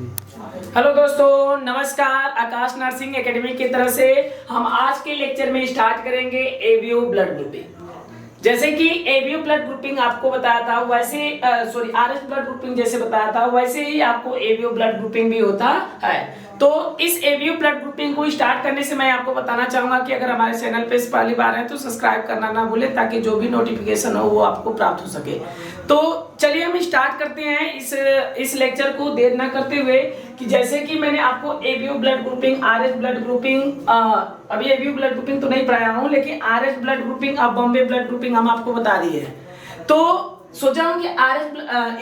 Hello दोस्तों, नमस्कार। आकाश nursing academy की तरफ से हम आज के लेक्चर में स्टार्ट करेंगे एबीओ ब्लड ग्रुपिंग। जैसे कि एबीओ ब्लड ग्रुपिंग आपको बताया था वैसे आरएस ब्लड ग्रुपिंग जैसे बताया था वैसे ही आपको एबीओ ब्लड ग्रुपिंग भी होता है। तो इस एबीओ ब्लड ग्रुपिंग को स्टार्ट करने से मैं आपको बताना चाहूंगा कि अगर हमारे चैनल पे पहली बार है तो सब्सक्राइब करना ना भूलें ताकि जो भी नोटिफिकेशन हो वो आपको प्राप्त हो सके। तो चलिए हम स्टार्ट करते हैं इस लेक्चर को देर ना करते हुए कि जैसे कि मैंने आपको ABO blood grouping, RS blood grouping, अभी एबीओ ब्लड ग्रुपिंग तो नहीं पढ़ाया हूं लेकिन आरएस ब्लड ग्रुपिंग और बॉम्बे ब्लड ग्रुपिंग हम आपको बता दिए हैं। तो सोचा हूं कि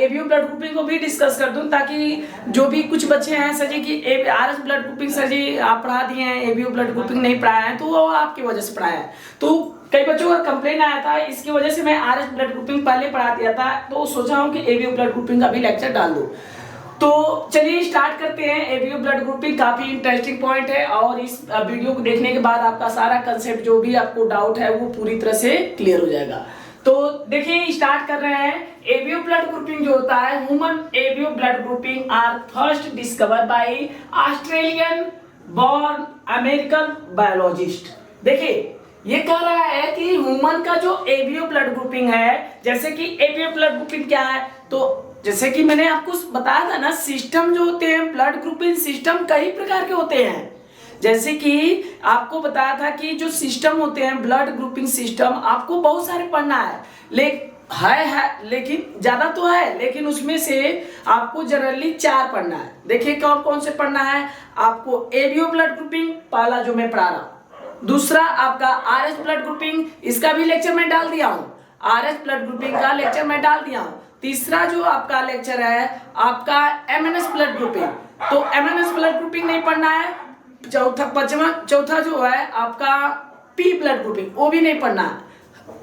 एबीओ ब्लड ग्रुपिंग को भी डिस्कस कर दूं ताकि जो भी कुछ बच्चे हैं सर जी कि आरएस ब्लड ग्रुपिंग सर जी आप पढ़ा दिए हैं, एबीओ ब्लड ग्रुपिंग नहीं पढ़ाया है, तो वो आपकी वजह से पढ़ाया है। तो कई बच्चों का कंप्लेन आया था, इसकी वजह से मैं आरएस ब्लड ग्रुपिंग पहले पढ़ा दिया था, तो सोचा हूं कि एबीओ ब्लड ग्रुपिंग का भी लेक्चर डाल दूं। तो चलिए स्टार्ट करते हैं। एबीओ ब्लड ग्रुपिंग काफी इंटरेस्टिंग पॉइंट है और इस वीडियो को देखने के बाद आपका सारा कंसेप्ट जो भी आपको डाउट है वो पूरी तरह से क्लियर हो जाएगा। तो देखिए स्टार्ट कर रहे हैं। एबीओ ब्लड ग्रुपिंग जो होता है, human ABO blood grouping are first discover by Australian born American biologist. देखिए ये कह रहा है कि ह्यूमन का जो एबीओ ब्लड ग्रुपिंग है, जैसे कि एबीओ ब्लड ग्रुपिंग क्या है, तो जैसे कि मैंने आपको बताया था ना, सिस्टम जो होते हैं ब्लड ग्रुपिंग सिस्टम कई प्रकार के होते हैं। जैसे कि आपको बताया था कि जो सिस्टम होते हैं ब्लड ग्रुपिंग सिस्टम आपको बहुत सारे पढ़ना है, लेकिन ज्यादा तो है, लेकिन उसमें से आपको जनरली 4 पढ़ना है। देखिए कौन कौन से पढ़ना है आपको। एबीओ ब्लड ग्रुपिंग पहला जो मैं पढ़ा रहा, दूसरा आपका आरएस ब्लड ग्रुपिंग, इसका भी लेक्चर मैं डाल दिया हूँ, आरएस ब्लड ग्रुपिंग का लेक्चर मैं डाल दिया हूँ। तीसरा जो आपका लेक्चर है आपका एमएनएस ब्लड ग्रुपिंग, तो एमएनएस ब्लड ग्रुपिंग नहीं पढ़ना है। चौथा जो है आपका पी ब्लड ग्रुपिंग, वो भी नहीं पढ़ना है।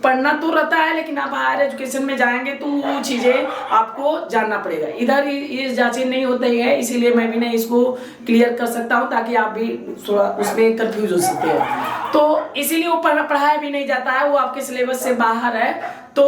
पढ़ना तो रहता है लेकिन आप हायर एजुकेशन में जाएंगे तो वो चीजें आपको जानना पड़ेगा। इधर ये जांचें नहीं होती है, इसीलिए मैं भी नहीं इसको क्लियर कर सकता हूँ ताकि आप भी थोड़ा उसमें कंफ्यूज हो सकते हैं। तो इसीलिए वो पढ़ाया भी नहीं जाता है, वो आपके सिलेबस से बाहर है। तो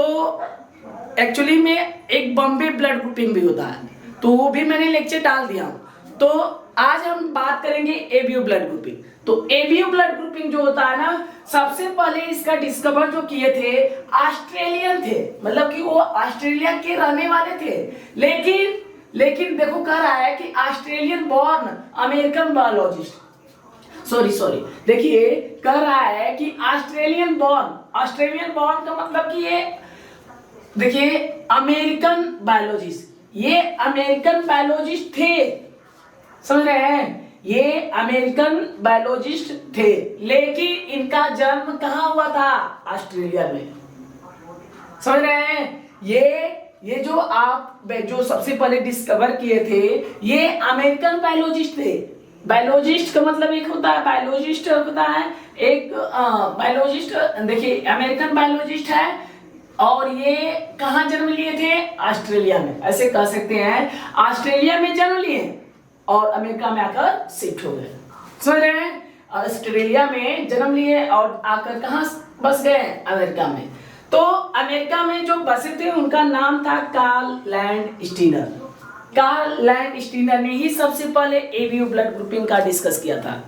एक्चुअली में एक बॉम्बे ब्लड ग्रुपिंग भी होता है, तो वो भी मैंने लेक्चर डाल दिया हूँ। तो आज हम बात करेंगे एबीओ ब्लड ग्रुपिंग। तो एबीओ ब्लड ग्रुपिंग जो होता है ना, सबसे पहले इसका डिस्कवर जो किए थे ऑस्ट्रेलियन थे, मतलब कि वो ऑस्ट्रेलिया के रहने वाले थे। लेकिन देखो कह रहा है कि Australian born American biologist, sorry देखिए कह रहा है कि ऑस्ट्रेलियन बॉर्न का मतलब कि ये देखिए अमेरिकन बायोलॉजिस्ट, ये अमेरिकन बायोलॉजिस्ट थे, समझ रहे हैं, ये अमेरिकन बायोलॉजिस्ट थे, लेकिन इनका जन्म कहाँ हुआ था, ऑस्ट्रेलिया में, समझ रहे हैं। ये जो आप जो सबसे पहले डिस्कवर किए थे ये अमेरिकन बायोलॉजिस्ट थे। बायोलॉजिस्ट का मतलब एक होता है, बायोलॉजिस्ट होता है एक बायोलॉजिस्ट, देखिए अमेरिकन बायोलॉजिस्ट है और ये कहाँ जन्म लिए थे, ऑस्ट्रेलिया में, ऐसे कह सकते हैं। ऑस्ट्रेलिया में जन्म लिए और अमेरिका में आकर शिफ्ट हो गए, समझ रहे हैं। ऑस्ट्रेलिया में जन्म लिए और आकर कहाँ बस गए, अमेरिका में। तो अमेरिका में जो बसे थे उनका नाम था Karl land Steiner. Karl land Steiner ने ही सबसे पहले एबीओ ब्लड ग्रुपिंग का डिस्कस किया था।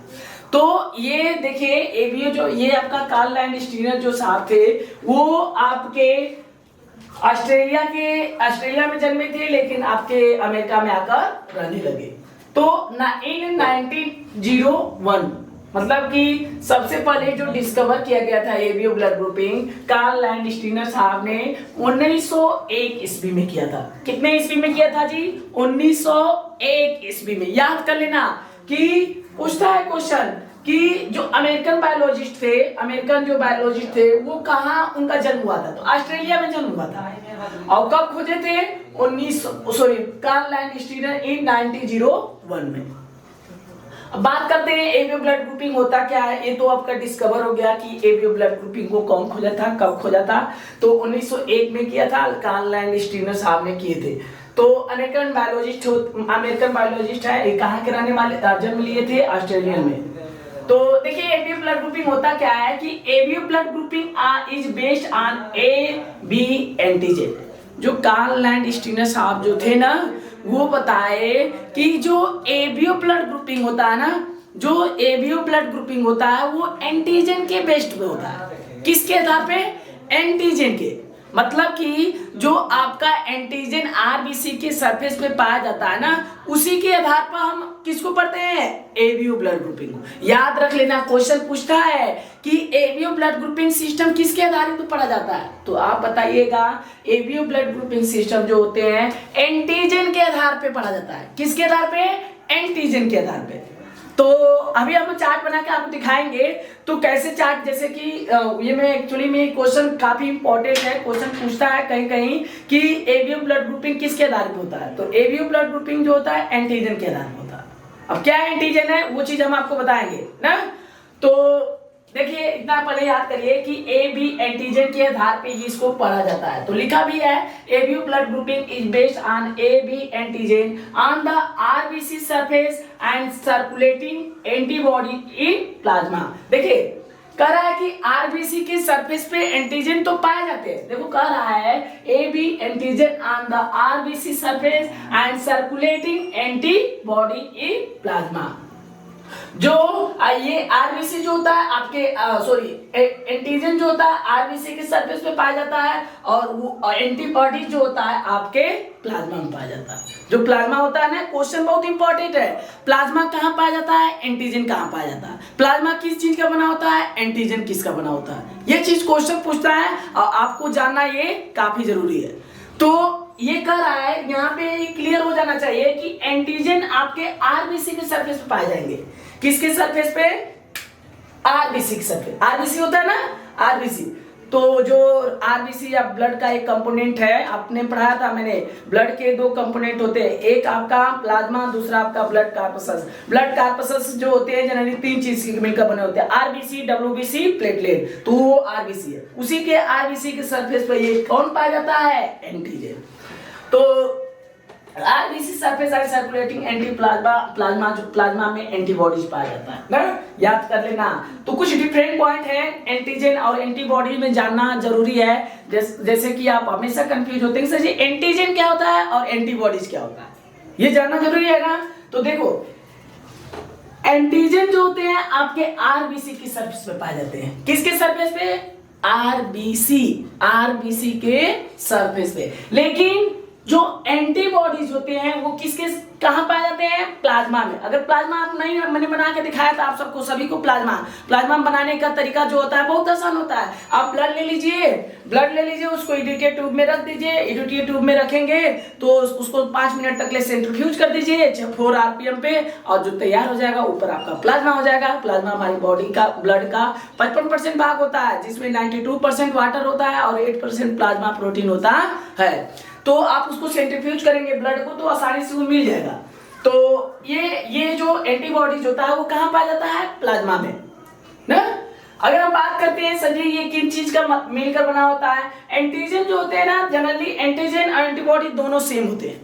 तो ये देखिए एबीओ जो ये आपका कार्ल लैंड स्टीनर जो साहब थे वो आपके ऑस्ट्रेलिया में जन्मे थे, लेकिन आपके अमेरिका में आकर रहने लगे। तो इन 1901 मतलब कि सबसे पहले जो डिस्कवर किया गया था ABO blood grouping Karl land Steiner साहब ने 1901 ईस्वी में किया था। कितने ईस्वी में किया था जी, 1901 ईस्वी में। याद कर लेना कि पूछता है क्वेश्चन कि जो अमेरिकन जो बायोलॉजिस्ट थे वो कहाँ उनका जन्म हुआ था, तो ऑस्ट्रेलिया में जन्म हुआ था। और कब खोजे थे, कार्ल लैंड स्टीनर इन 1901 में। अब बात करते हैं एबीओ ब्लड ग्रुपिंग होता क्या है। ये तो आपका डिस्कवर हो गया कि एबीओ ब्लड ग्रुपिंग को कौन खोजा था, कब खोजा था, तो 1901 में किया था, कार्ल लैंड स्टीनर साहब ने किए थे। तो अमेरिकन बायोलॉजिस्ट है, कहाँ के रहने वाले, जन्म लिए थे ऑस्ट्रेलिया में। तो देखिए एबीओ ब्लड ग्रुपिंग होता क्या है कि ABO blood grouping is based on A B antigen. जो कार्ल लैंड स्टीनर साहब जो थे ना वो बताए कि जो एबीओ ब्लड ग्रुपिंग होता है ना, जो एबीओ ब्लड ग्रुपिंग होता है वो एंटीजन के बेस्ड पे होता है। किसके आधार पे? एंटीजन के। मतलब कि जो आपका एंटीजन आरबीसी के सरफेस पे पाया जाता है ना, उसी के आधार पर हम किसको पढ़ते हैं? ABO blood grouping. याद रख लेना, क्वेश्चन पूछता है कि एबीओ ब्लड ग्रुपिंग सिस्टम किसके आधार पर पढ़ा जाता है, तो आप बताइएगा एबीओ ब्लड ग्रुपिंग सिस्टम जो होते हैं एंटीजन के आधार पे पढ़ा जाता है। किसके आधार पे? एंटीजन के आधार पे। तो अभी हम चार्ट बना के आपको दिखाएंगे। तो कैसे चार्ट, जैसे कि ये मैं एक्चुअली में क्वेश्चन काफी इंपॉर्टेंट है, क्वेश्चन पूछता है कहीं कहीं कि एबीओ ब्लड ग्रुपिंग किसके आधार पे होता है, तो एबीओ ब्लड ग्रुपिंग जो होता है एंटीजन के आधार पे होता है। अब क्या एंटीजन है वो चीज हम आपको बताएंगे ना। तो देखिए इतना पहले याद करिए कि ए बी एंटीजन के आधार पे इसको पढ़ा जाता है। तो लिखा भी है ABO blood grouping is based on A B antigen on the RBC surface and circulating antibody in plasma. देखिए कह रहा है कि आरबीसी के सरफेस पे एंटीजन तो पाए जाते हैं। देखो कह रहा है A B antigen on the RBC surface and circulating antibody in plasma. जो ये आरबीसी जो होता है आपके एंटीजन जो होता है आरबीसी के सरफेस पे पाया जाता है, और वो एंटीबॉडी जो होता है आपके प्लाज्मा में पाया जाता है। जो प्लाज्मा होता है ना, क्वेश्चन बहुत इंपॉर्टेंट है, प्लाज्मा कहाँ पाया जाता है, एंटीजन कहाँ पाया जाता है, प्लाज्मा किस चीज का बना होता है, एंटीजन किसका बना होता है, ये चीज क्वेश्चन पूछता है और आपको जानना ये काफी जरूरी है। तो ये कह रहा है यहाँ पे क्लियर हो जाना चाहिए कि एंटीजन आपके आरबीसी के सरफेस पे पाए जाएंगे। किसके सरफेस पे? आरबीसी के सरफेस। आरबीसी होता है ना, आरबीसी। तो जो आरबीसी या ब्लड का एक कंपोनेंट है, आपने पढ़ाया था मैंने, ब्लड के दो कंपोनेंट होते हैं, एक आपका प्लाज्मा, दूसरा आपका ब्लड कार्पसल्स। ब्लड कार्पसल्स जो होते हैं जनरली तीन चीज के मिलकर बने होते हैं, आरबीसी, डब्ल्यूबीसी, प्लेटलेट। तो वो आरबीसी है, उसी के आरबीसी के सरफेस पर ये कौन पाया जाता है? एंटीजन। तो RBC surface and circulating anti plasma जो प्लाज्मा में एंटीबॉडीज पाया जाता है ना, याद कर लेना। तो कुछ डिफरेंट पॉइंट है एंटीजन और एंटीबॉडी में जानना जरूरी है। जैसे कि आप हमेशा कंफ्यूज होते हैं सर जी एंटीजन क्या होता है और एंटीबॉडीज क्या होता है, ये जानना जरूरी है ना। तो देखो एंटीजन जो होते हैं आपके आरबीसी की सरफेस पे पाए जाते हैं। किसके सरफेस पे? आरबीसी के सरफेस पे। लेकिन जो एंटीबॉडीज होते हैं वो किसके कहां पाए जाते हैं? प्लाज्मा में। अगर प्लाज्मा आप नहीं, मैंने बना के दिखाया था आप सबको सभी को प्लाज्मा बनाने का तरीका जो होता है बहुत आसान होता है। आप ब्लड ले लीजिए, उसको इडिटियर ट्यूब में रख दीजिए। इडिटियर ट्यूब में रखेंगे तो उसको 5 मिनट तक ले सेंट्रीफ्यूज कर दीजिए 4 आरपीएम पे, और जो तैयार हो जाएगा ऊपर आपका प्लाज्मा हो जाएगा। प्लाज्मा हमारी बॉडी का ब्लड का 55% भाग होता है, जिसमें 92% वाटर होता है और 8% प्लाज्मा प्रोटीन होता है। तो आप उसको सेंट्रीफ्यूज करेंगे ब्लड को तो आसानी से वो मिल जाएगा। तो ये जो एंटीबॉडीज होता है वो कहाँ पाया जाता है? प्लाज्मा में ना। अगर हम बात करते हैं सर जी ये किन चीज का मिलकर बना होता है, एंटीजन जो होते हैं ना जनरली एंटीजन और एंटीबॉडी दोनों सेम होते हैं,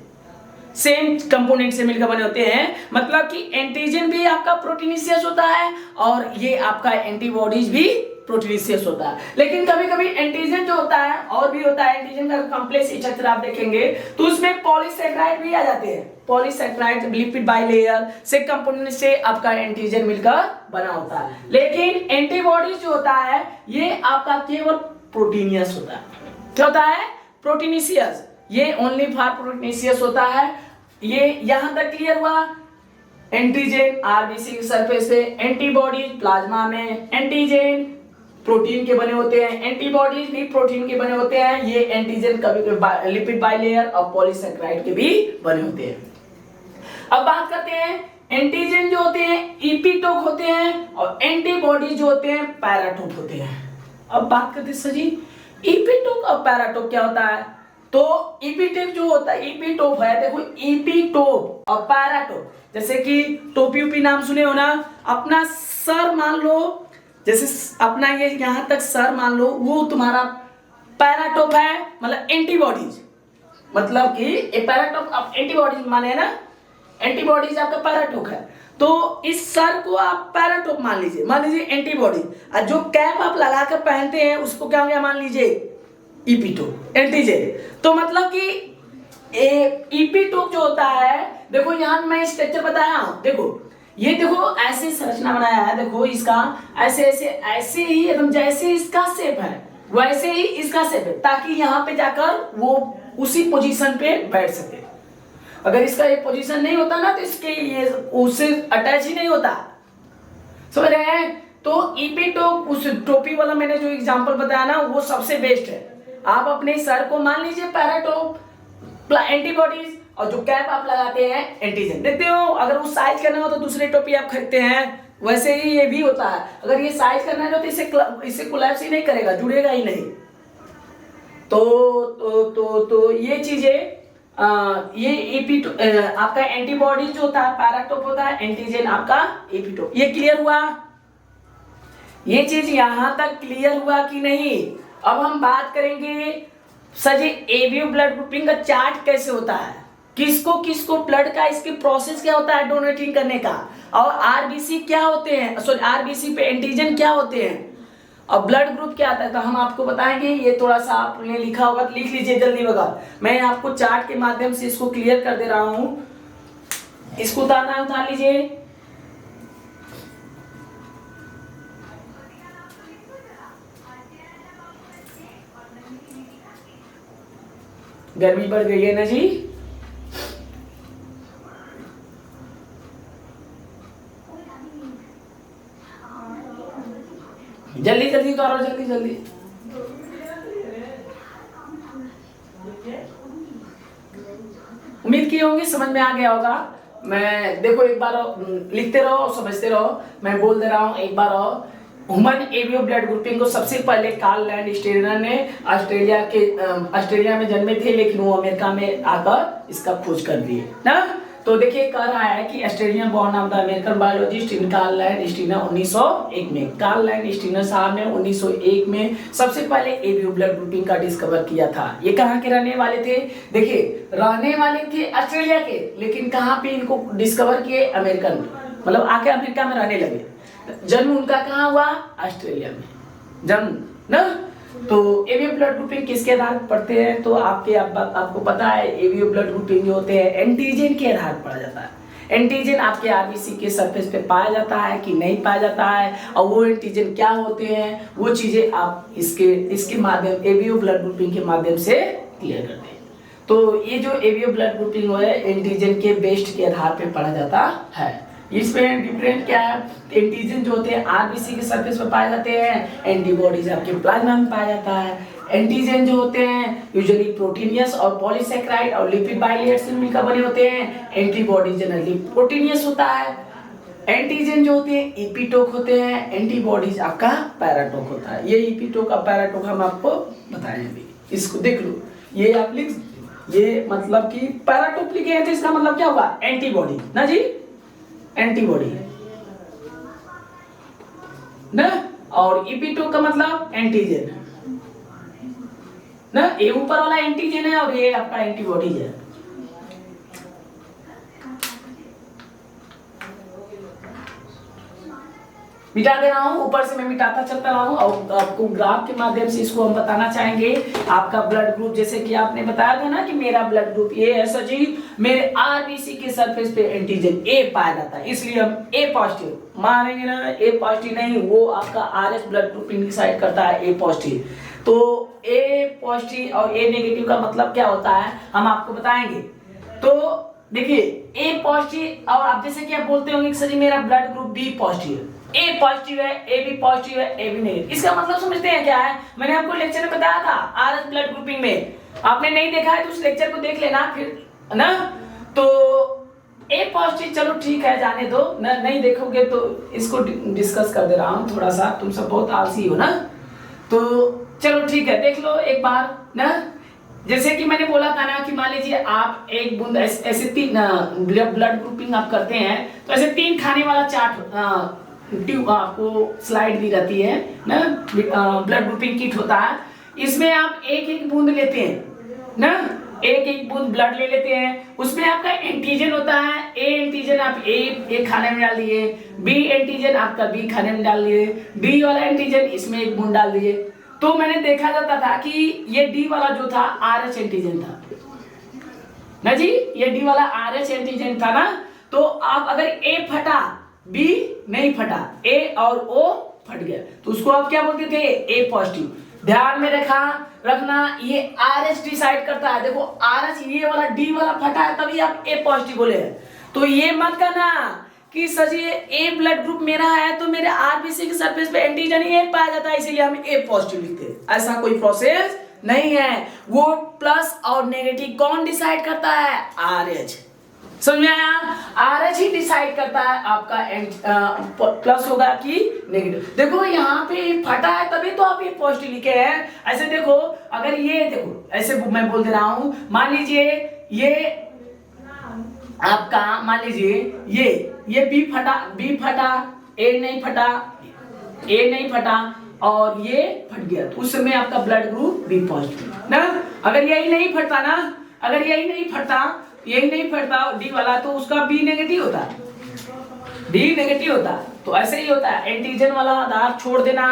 सेम कंपोनेंट से मिलकर बने होते हैं। मतलब कि एंटीजन भी आपका प्रोटीनिशियस होता है और ये आपका एंटीबॉडीज भी प्रोटीनिशियस होता है। लेकिन कभी कभी एंटीजन जो होता है और भी होता है, एंटीजन का कॉम्प्लेक्स स्ट्रक्चर आप देखेंगे तो उसमें पॉलीसैकेराइड भी आ जाते हैं। पॉलीसैकेराइड लिपिड बाइलेयर से कंपोनेंट से आपका एंटीजन मिलकर बना होता है। लेकिन एंटीबॉडीज जो होता है ये आपका केवल प्रोटीनियस होता है। क्या होता है? प्रोटीनिशियस। ये ओनली फॉर प्रोटीनिशियस होता है। ये यहां तक क्लियर हुआ। एंटीजन आरबीसी के सरफेस पे, एंटीबॉडीज प्लाज्मा में। एंटीजन प्रोटीन के बने होते हैं, एंटीबॉडीज भी प्रोटीन के बने होते हैं। ये एंटीजन कभी लिपिड बाइलेयर और पॉलीसैकेराइड के भी बने होते हैं। अब बात करते हैं एंटीजन जो होते हैं इपीटोप होते हैं और एंटीबॉडी जो होते हैं पैराटोप होते हैं। अब बात करते हैं सर जी इपीटोप और पैराटोप क्या होता है। तो इपीटोप जो होता है, इपीटोप है, देखो इपीटोप और पैराटोप, जैसे कि टोपी नाम सुने हो ना। अपना सर मान लो, जैसे अपना ये यहां तक सर मान लो, वो तुम्हारा पैराटोप है, मतलब एंटीबॉडीज। मतलब कि पैराटोप आप एंटीबॉडीज माने ना, एंटीबॉडीज आपका पैराटोप है। तो इस सर को आप पैराटोप मान लीजिए एंटीबॉडी, और जो कैप आप लगा कर पहनते हैं उसको क्या हो गया मान लीजिए इपीटोप, एंटीजन। तो मतलब कि ईपीटोप जो होता है, देखो यहाँ मैं स्ट्रक्चर बताया हूं, देखो ये देखो ऐसे संरचना बनाया है, देखो इसका ऐसे ऐसे ऐसे ही एकदम जैसे इसका शेप है वैसे ही इसका शेप है, ताकि यहाँ पे जाकर वो उसी पोजीशन पे बैठ सके। अगर इसका ये पोजीशन नहीं होता ना तो इसके ये उससे अटैच ही नहीं होता, समझ रहे हैं। तो ईपीटोप उस टोपी वाला मैंने जो एग्जांपल बताया ना वो सबसे बेस्ट है। आप अपने सर को मान लीजिए पैराटोप एंटीबॉडीज, और जो कैप आप लगाते हैं एंटीजन। देखते हो अगर वो साइज करना हो तो दूसरे टोपी आप खरीदते हैं, वैसे ही ये भी होता है। अगर ये साइज करना है तो इसे कोलैप्स ही नहीं करेगा, जुड़ेगा ही नहीं। तो ये चीजें ये एपीटो आपका एंटीबॉडी जो होता है पैराटोप होता है, एंटीजन आपका एपीटोप। ये क्लियर हुआ? ये चीज यहां तक क्लियर हुआ कि नहीं? अब हम बात करेंगे सर जी एबीओ ब्लड ग्रुपिंग का चार्ट कैसे होता है, किसको किसको ब्लड का इसके प्रोसेस क्या होता है डोनेटिंग करने का, और आरबीसी क्या होते हैं, सॉरी आरबीसी पे एंटीजन क्या होते हैं, और ब्लड ग्रुप क्या आता है। तो हम आपको बताएंगे। ये थोड़ा सा आपने लिखा होगा तो लिख लीजिए जल्दी बगल, मैं आपको चार्ट के माध्यम से इसको क्लियर कर दे रहा हूं। इसको उतार लीजिए। गर्मी बढ़ गई है ना जी, जल्दी जल्दी उतारो, जल्दी जल्दी। उम्मीद की होंगी समझ में आ गया होगा। मैं देखो एक बार लिखते रहो, समझते रहो, मैं बोल दे रहा हूं एक बार और। ह्यूमन एबीओ ब्लड ग्रुपिंग को सबसे पहले कार्ल लैंडस्टेनर ने ऑस्ट्रेलिया में जन्मे थे, लेकिन वो अमेरिका में आकर इसका खोज कर दिए ना। तो देखिए कह रहा है कि Australian born of the American biologist in Karl Landsteiner 1901 में। कार्ल लैंडस्टेनर साहब ने 1901 में सबसे पहले एबीओ ब्लड ग्रुपिंग का डिस्कवर किया था। ये कहाँ के रहने वाले थे? देखिए रहने वाले थे ऑस्ट्रेलिया के, लेकिन कहाँ पे इनको डिस्कवर किए? अमेरिकन, मतलब आके अमेरिका में रहने लगे। जन्म उनका कहाँ हुआ? ऑस्ट्रेलिया में जन्म ना। तो एबीओ ब्लड ग्रुपिंग किसके आधार पर पढ़ते हैं? तो आपको पता है एबीओ ब्लड ग्रुपिंग जो होते हैं एंटीजन के आधार पर पढ़ा जाता है। एंटीजन आपके आरबीसी के सरफेस पे पाया जाता है कि नहीं पाया जाता है, और वो एंटीजन क्या होते हैं वो चीजें आप इसके माध्यम एबीओ ब्लड ग्रुपिंग के माध्यम से क्लियर करते हैं। तो ये जो एबीओ ब्लड ग्रुपिंग है एंटीजन के बेस्ट के आधार पर पढ़ा जाता है। इसमें डिफरेंट क्या है? एंटीजन जो होते हैं आरबीसी के सरफेस पर पाए जाते हैं, एंटीबॉडीज आपके प्लाज्मा में पाया जाता है। एंटीजन जो होते हैं यूजुअली प्रोटीनियस और पॉलीसेकेराइड और लिपिड बाइलेयर से मिलकर बने होते हैं। एंटीबॉडी जनरली प्रोटीनियस होता है। एंटीजन जो होते हैं ईपीटोक होते हैं, एंटीबॉडीज आपका पैराटोक होता है। ये ईपीटोक और पैराटोक हम आपको बताएंगे, इसको देख लो। ये आप लिख, ये मतलब कि पैराटोक लिखे हैं तो इसका मतलब क्या होगा? एंटीबॉडी ना जी, एंटीबॉडी ना। और ईपीटोक का मतलब एंटीजन ना। ये ऊपर वाला एंटीजन है और ये आपका एंटीबॉडी है। मिटा दे रहा हूं, ऊपर से मैं मिटाता चलता रहा हूं, और आपको ग्राफ के माध्यम से इसको हम बताना चाहेंगे। आपका ब्लड ग्रुप जैसे कि आपने बताया था ना कि मेरा ब्लड ग्रुप ये है सर जी, मेरे आरबीसी के सरफेस पे एंटीजन ए पाया जाता है, इसलिए हम ए पॉजिटिव मानेंगे ना। ए पॉजिटिव नहीं, वो आपका आरएस ब्लड ग्रुप डिसाइड करता है ए पॉजिटिव। तो ए पॉजिटिव और ए नेगेटिव का मतलब क्या होता है हम आपको बताएंगे। तो देखिए ए पॉजिटिव, और आप जैसे कि आप बोलते होंगे सर जी मेरा ब्लड ग्रुप बी पॉजिटिव है, ए पॉजिटिव है, ए बी पॉजिटिव है, ए बी नेगेटिव। इसका मतलब समझते हैं क्या है? मैंने आपको लेक्चर में बताया था आरएस ब्लड ग्रुपिंग में, आपने नहीं देखा है तो उस लेक्चर को देख लेना फिर ना। तो ए पॉजिटिव चलो ठीक है जाने दो ना, नहीं देखोगे तो इसको डिस्कस कर दे रहा हूं थोड़ा सा, तुम सब बहुत आलसी हो ना। तो चलो ठीक है देख लो एक बार ना। जैसे कि मैंने बोला था ना कि मान लीजिए आप एक बूंद ऐसे तीन ब्लड ग्रुपिंग आप करते हैं तो ऐसे 3 खाने वाला चार्ट ट्यूब आपको स्लाइड दी रहती है ना, ब्लड ग्रुपिंग किट होता है। इसमें आप एक एक बूंद लेते हैं ना, एक एक बूंद ब्लड ले लेते हैं, उसमें आपका एंटीजन होता है। ए एंटीजन आप ए खाने में डाल दिए, बी एंटीजन आपका बी खाने में डाल दिए, डी वाला एंटीजन इसमें एक बूंद डाल दिए। तो मैंने देखा जाता था कि ये डी वाला जो था आरएच एंटीजन था ना जी, ये डी वाला RH एंटीजन था ना, तो आप अगर A फटा B नहीं फटा, A और O फट गया, तो उसको आप क्या बोलते थे, A पॉजिटिव। ध्यान में रखना ये RH डिसाइड करता है। देखो RH ये वाला D वाला फटा है तभी आप A पॉजिटिव बोले हैं, तो ये मत करना कि सर जी ए ब्लड ग्रुप मेरा है तो मेरे आरबीसी के सरफेस पे एंटीजन ए पाया जाता है इसीलिए हम ए पॉजिटिव लिखते हैं। ऐसा कोई प्रोसेस नहीं है। वो प्लस और नेगेटिव कौन डिसाइड करता है, आरएच। समझ में आया, आरएच ही डिसाइड करता है आपका प्लस होगा कि नेगेटिव। देखो यहाँ पे फटा है तभी तो आप ये पॉजिटिव लिखे हैं। ऐसे देखो, अगर ये देखो ऐसे मैं बोल दे रहा हूं, मान लीजिए ये आपका, मान लीजिए ये बी फटा, ए नहीं फटा और ये फट गया, तो उस समय आपका ब्लड ग्रुप बी पॉजिटिव ना। अगर यही नहीं फटता डी वाला, तो उसका बी नेगेटिव होता। तो ऐसे ही होता है, एंटीजन वाला आधार छोड़ देना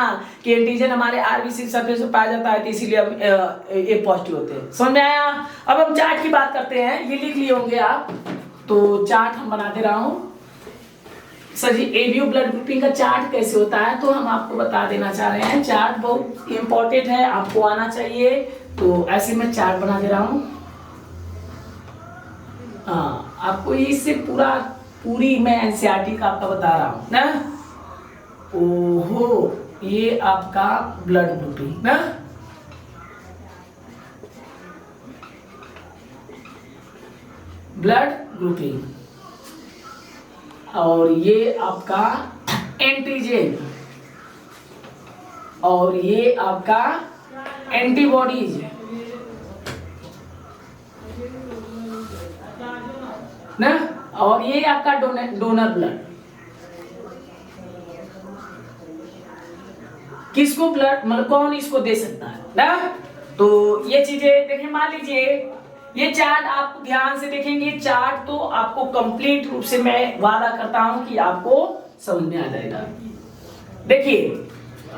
कि एंटीजन हमारे आरबीसी सरफेस पे पाया जाता है तो इसीलिए हम ए पॉजिटिव होते हैं। समझ में आया। अब हम चार्ट की बात करते हैं, ये लिख लिए होंगे आप, तो चार्ट हम बना दे रहा हूं। सर जी एबीओ ब्लड ग्रुपिंग का चार्ट कैसे होता है, तो हम आपको बता देना चाह रहे हैं। चार्ट बहुत इंपॉर्टेंट है, आपको आना चाहिए। तो ऐसे मैं चार्ट बना दे रहा हूं। हाँ, आपको इससे पूरी मैं एनसीईआरटी का आपका बता रहा हूं ना। ओहो, ये आपका ब्लड ग्रुपिंग ना, ब्लड ग्रुपिंग, और ये आपका एंटीजन, और ये आपका एंटीबॉडीज ना, और ये आपका डोनर ब्लड। किसको ब्लड मतलब कौन इसको दे सकता है ना। तो ये चीजें देखिए, मान लीजिए ये चार्ट आप ध्यान से देखेंगे, चार्ट तो आपको कंप्लीट रूप से मैं वादा करता हूं कि आपको समझ में आ जाएगा। देखिए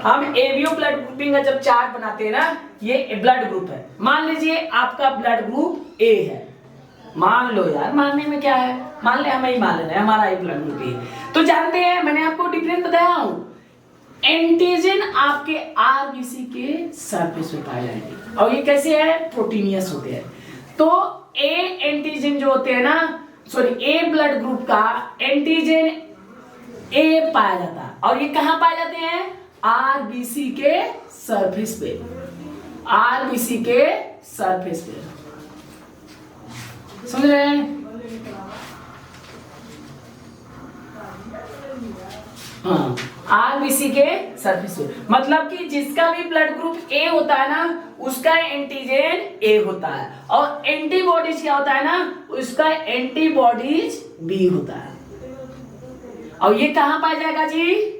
हम एबीओ ब्लड ग्रुपिंग का जब चार्ट बनाते हैं ना, ये ब्लड ग्रुप है। मान लीजिए आपका ब्लड ग्रुप ए है, मान लो यार, मानने में क्या है, मान ले, हमें ही मान लेना है हमारा एक ब्लड ग्रुप ए। तो जानते हैं, मैंने आपको डिफरेंस बताया हूं, एंटीजन आपके आरबीसी के सरफेस पे पाए जाएंगे, और ये कैसे है, प्रोटीनियस होते हैं। तो ए एंटीजन जो होते हैं ना, सॉरी ए ब्लड ग्रुप का एंटीजन ए पाया जाता है, और ये कहां पाए जाते हैं, आरबीसी के सरफेस पे, आरबीसी के सरफेस पे। समझ रहे हैं। हाँ, आरबीसी के सरफेस पे, मतलब कि जिसका भी ब्लड ग्रुप ए होता है ना, उसका एंटीजन ए होता है, और एंटीबॉडीज क्या होता है ना, उसका एंटीबॉडीज बी होता है। और ये कहां पाया जाएगा जी,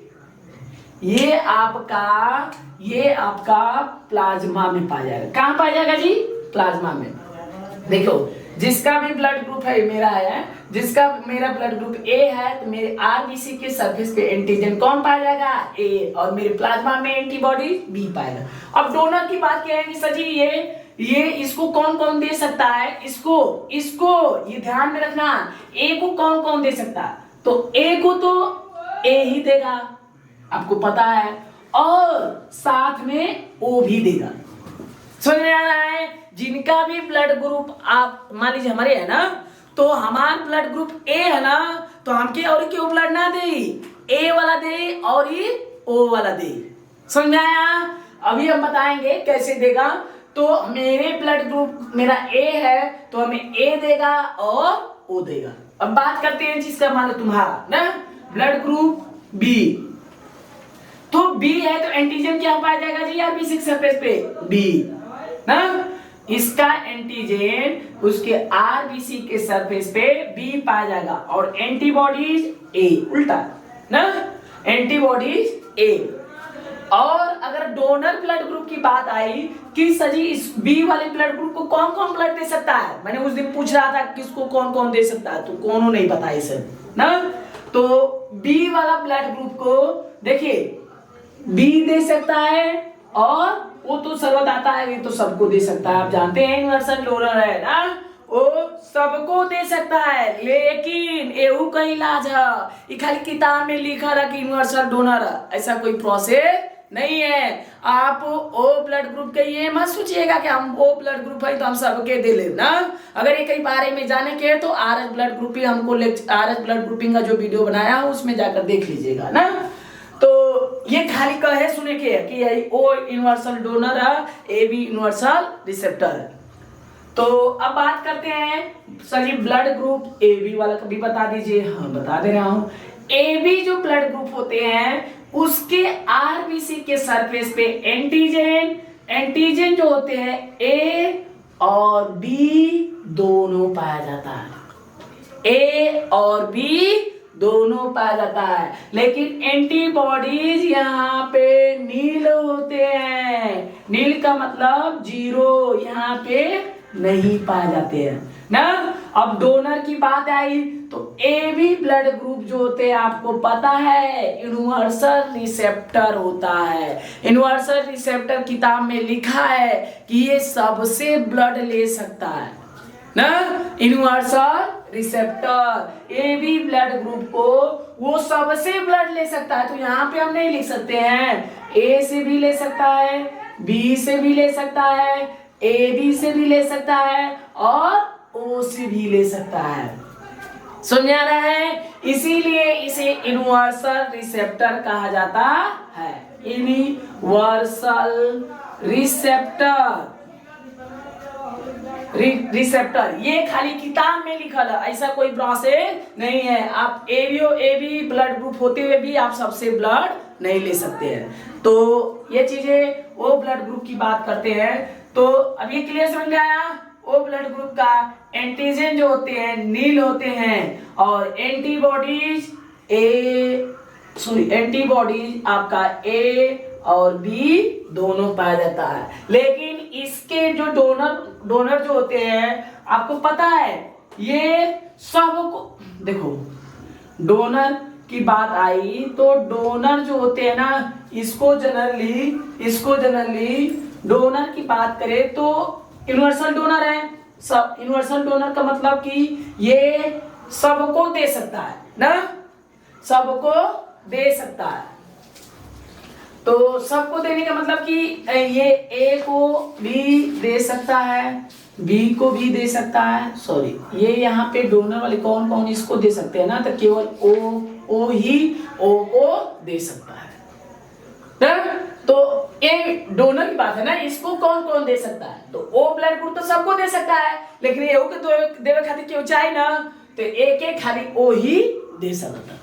ये आपका प्लाज्मा में पाया जाएगा। कहां पाया जाएगा जी, प्लाज्मा में। देखो जिसका भी ब्लड ग्रुप है, मेरा है, जिसका मेरा ब्लड ग्रुप ए है, तो मेरे आरबीसी के सरफेस पे एंटीजन कौन पाया जाएगा, ए, और मेरे प्लाज्मा में एंटीबॉडी बी पाएगा। अब डोनर की बात क्या है कि सर जी ये इसको कौन कौन दे सकता है, इसको ये ध्यान में रखना, ए को कौन कौन दे सकता है, तो ए को तो ए ही देगा, आपको पता है, और साथ में ओ भी देगा। समझ में आ रहा है। जिनका भी ब्लड ग्रुप आप मान लीजिए हमारे है ना, तो हमारा ब्लड ग्रुप ए है ना, तो हमके और क्यों ब्लड ना दे, ए वाला दे और ये ओ वाला दे। समझ में आया। अभी हम बताएंगे कैसे देगा। तो मेरे ब्लड ग्रुप मेरा ए है, तो हमें ए देगा और ओ देगा। अब बात करते हैं जिसका मान लो तुम्हारा ना ब्लड ग्रुप बी, तो बी है तो एंटीजन क्या पाया जाएगा जी, आरबीसी सरफेस पे बी ना, इसका एंटीजन उसके आरबीसी के सरफेस पे बी पाया जाएगा, और एंटीबॉडीज ए, उल्टा ना, एंटीबॉडीज ए। और अगर डोनर ब्लड ग्रुप की बात आई कि सजी इस बी वाले ब्लड ग्रुप को कौन कौन ब्लड दे सकता है, मैंने उस दिन पूछ रहा था किसको कौन कौन दे सकता है, तो कौन नहीं पता है सब ना। तो बी वाला ब्लड ग्रुप को देखिए बी दे सकता है, और वो तो सर्वदाता है, ये तो सबको दे सकता है, आप जानते हैं यूनिवर्सल डोनर है ना, वो सबको दे सकता है, लेकिन एहू का इलाज है। ये खाली किताब में लिखा है कि यूनिवर्सल डोनर है, ऐसा कोई प्रोसेस नहीं है। आप ओ ब्लड ग्रुप के ये मत सोचिएगा कि हम ओ ब्लड ग्रुप है तो हम सबके दे ले ना। अगर ये कई बारे में जाने के तो आरएच ब्लड ग्रुपिंग हमको आरएच ब्लड ग्रुपिंग का जो वीडियो बनाया है उसमें जाकर देख लीजिएगा ना। तो ये खाली कहे सुने के है कि यही ओ यूनिवर्सल डोनर है, ए बी यूनिवर्सल रिसेप्टर है। तो अब बात करते हैं सर, ये ब्लड ग्रुप ए बी वाला कभी बता दीजिए। हाँ बता दे रहा हूँ। ए बी जो ब्लड ग्रुप होते हैं उसके आरबीसी के सरफेस पे एंटीजन जो होते हैं ए और बी दोनों पाया जाता है। ए और बी दोनों पाया जाता है, लेकिन एंटीबॉडीज यहाँ पे नील होते हैं। नील का मतलब जीरो, यहाँ पे नहीं पाए जाते हैं ना। अब डोनर की बात आई तो ए बी ब्लड ग्रुप जो होते हैं आपको पता है यूनिवर्सल रिसेप्टर होता है। यूनिवर्सल रिसेप्टर किताब में लिखा है कि ये सबसे ब्लड ले सकता है ना। Universal receptor A B blood group को वो सबसे ब्लड ले सकता है। तो यहाँ पे हम नहीं लिख सकते हैं ए से भी ले सकता है, बी से भी ले सकता है, ए बी से भी ले सकता है और ओ से भी ले सकता है। समझ आ रहा है? इसीलिए इसे यूनिवर्सल रिसेप्टर कहा जाता है। यूनिवर्सल रिसेप्टर ये खाली किताब में लिखा है, ऐसा कोई प्रोसेस नहीं है। आप ए बी ब्लड ग्रुप होते हुए भी आप सबसे ब्लड नहीं ले सकते हैं। तो ये चीजें वो ब्लड ग्रुप की बात करते हैं। तो अब ये क्लियर समझ में आया? ओ ब्लड ग्रुप का एंटीजन जो होते हैं नील होते हैं और एंटीबॉडीज आपका ए और बी दोनों पाया जाता है। लेकिन इसके जो डोनर जो होते हैं आपको पता है ये सबको, देखो डोनर की बात आई तो डोनर जो होते हैं ना इसको जनरली डोनर की बात करें तो यूनिवर्सल डोनर है। सब यूनिवर्सल डोनर का मतलब कि ये सबको दे सकता है ना, सबको दे सकता है। तो सबको देने का मतलब कि ये ए को भी दे सकता है, बी को भी दे सकता है। सॉरी, ये यहाँ पे डोनर वाले कौन कौन इसको दे सकते हैं ना, तो केवल ओ ही ओ को दे सकता है ना। तो ये डोनर की बात है ना, इसको कौन कौन दे सकता है? तो ओ ब्लड ग्रुप तो सबको दे सकता है, लेकिन ए के देवे खातिर क्यों चाहिए ना, तो एक खाली ओ ही दे सकता है।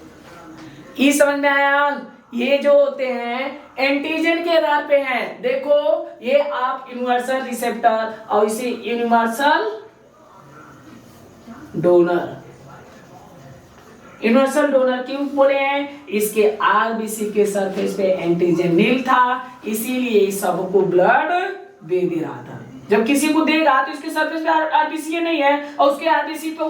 ये समझ में आया? ये जो होते हैं एंटीजन के आधार पे हैं। देखो ये आप यूनिवर्सल रिसेप्टर और इसे यूनिवर्सल डोनर क्यों बोले हैं? इसके आरबीसी के सरफेस पे एंटीजन नील था, इसीलिए सबको ब्लड दे रहा था। जब किसी को देगा तो इसके सरफेस पे आरबीसी नहीं है और उसके आरबीसी पे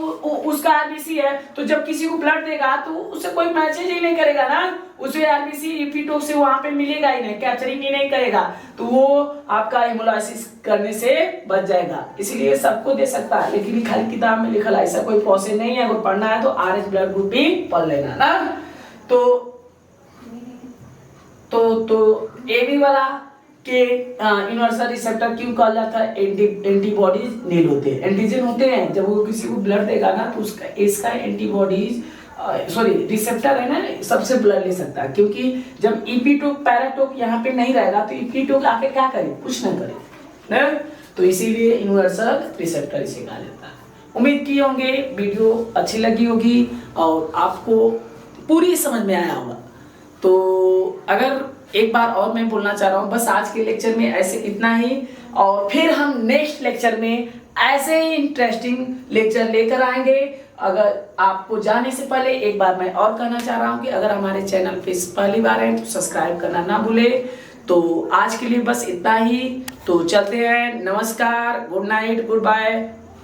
उसका आरबीसी है, तो जब किसी को ब्लड देगा तो उससे कोई मैसेज ही नहीं करेगा ना, उसे आरबीसी रिपीटो से वहां पे मिलेगा ही नहीं, कैप्चरिंग ही नहीं करेगा, तो वो आपका हेमोलाइसिस करने से बच जाएगा। इसीलिए सबको दे सकता है, लेकिन खाली किताब में लिखा है, ऐसा कोई प्रोसेस नहीं है। अगर पढ़ना है तो आरएच ब्लड ग्रुप भी पढ़ लेना ना। तो एबी वाला के यूनिवर्सल रिसेप्टर क्यों कहा जाता है? एंटीबॉडीज नील होते हैं, एंटीजन होते हैं। जब वो किसी को ब्लड देगा ना तो इसका एंटीबॉडीज रिसेप्टर है ना, सबसे ब्लड ले सकता है, क्योंकि जब इपीटोक पैराटोक यहाँ पे नहीं रहेगा तो इपीटोक आके क्या करे? कुछ नहीं करे ना। तो इसीलिए यूनिवर्सल रिसेप्टर इसे कहा जाता है। उम्मीद किए होंगे वीडियो अच्छी लगी होगी और आपको पूरी समझ में आया होगा। तो अगर एक बार और मैं बोलना चाह रहा हूँ, बस आज के लेक्चर में ऐसे इतना ही, और फिर हम नेक्स्ट लेक्चर में ऐसे ही इंटरेस्टिंग लेक्चर लेकर आएंगे। अगर आपको जाने से पहले एक बार मैं और कहना चाह रहा हूँ कि अगर हमारे चैनल पे पहली बार है तो सब्सक्राइब करना ना भूले। तो आज के लिए बस इतना ही, तो चलते हैं। नमस्कार, गुड नाइट, गुड बाय।